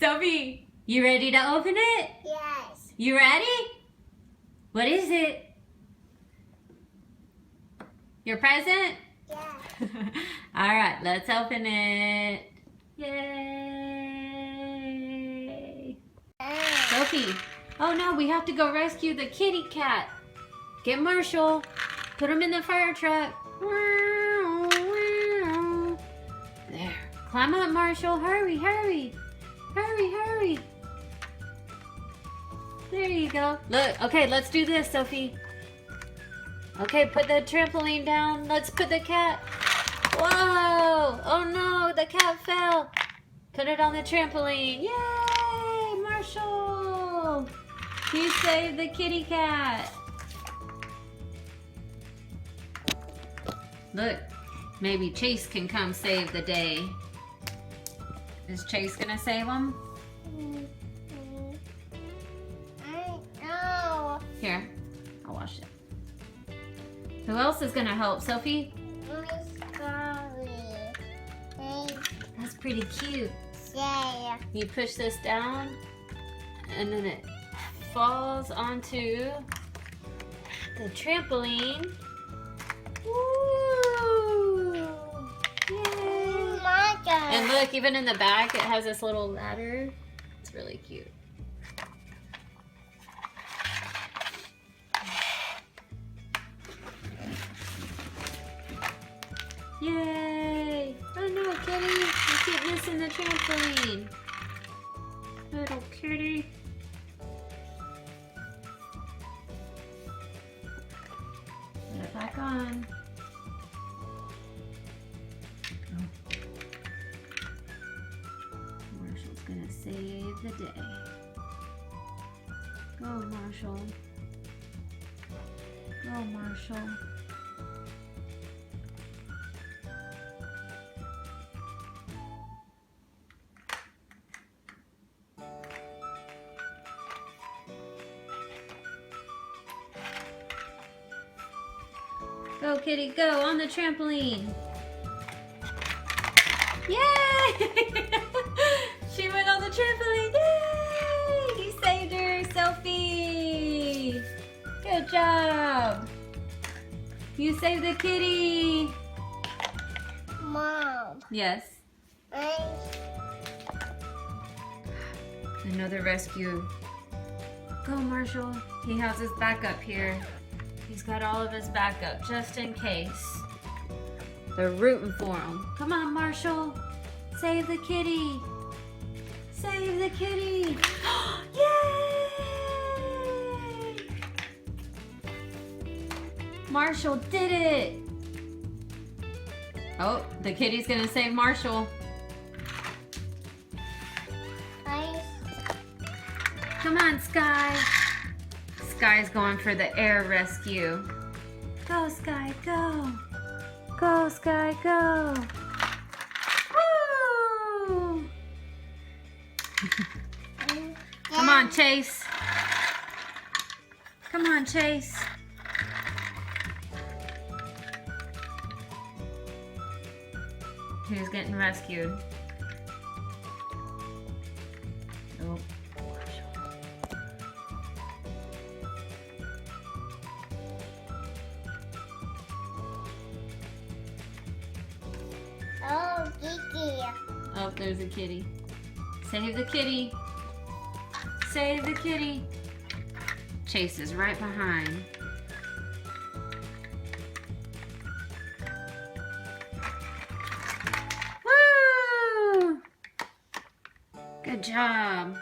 Sophie, you ready to open it? Yes. You ready? What is it? Your present? Yeah. All right, let's open it. Yay! Sophie, oh no, we have to go rescue the kitty cat. Get Marshall. Put him in the fire truck. There. Climb up, Marshall. Hurry, hurry. Hurry, hurry. There you go. Look, okay, let's do this, Sophie. Okay, put the trampoline down. Let's put the cat. Whoa! Oh no, the cat fell. Put it on the trampoline. Yay, Marshall! You saved the kitty cat. Look, maybe Chase can come save the day. Is Chase gonna save him? No. Here, I'll wash it. Who else is gonna help, Sophie? That's pretty cute. Yeah. You push this down, and then it falls onto the trampoline. Woo! Yay! Oh my God. And look, even in the back, it has this little ladder. It's really cute. Yay! Oh no, kitty! You keep missing the trampoline. Little kitty. Put it back on. Oh. Marshall's gonna save the day. Go, Marshall. Go, Marshall. Go, kitty, go on the trampoline. Yay! She went on the trampoline. Yay! You saved her, Sophie. Good job. You saved the kitty. Mom. Yes. Another rescue. Go, Marshall. He has his backup here. He's got all of his backup just in case. They're rooting for him. Come on, Marshall. Save the kitty. Save the kitty. Yay! Marshall did it. Oh, the kitty's gonna save Marshall. Come on, Skye. Skye's going for the air rescue. Go, Skye, go. Go, Skye, go. Woo! Come on, Chase. Come on, Chase. Who's getting rescued? Oh. Oh, Kiki. Oh, there's a kitty. Save the kitty. Save the kitty. Chase is right behind. Woo! Good job.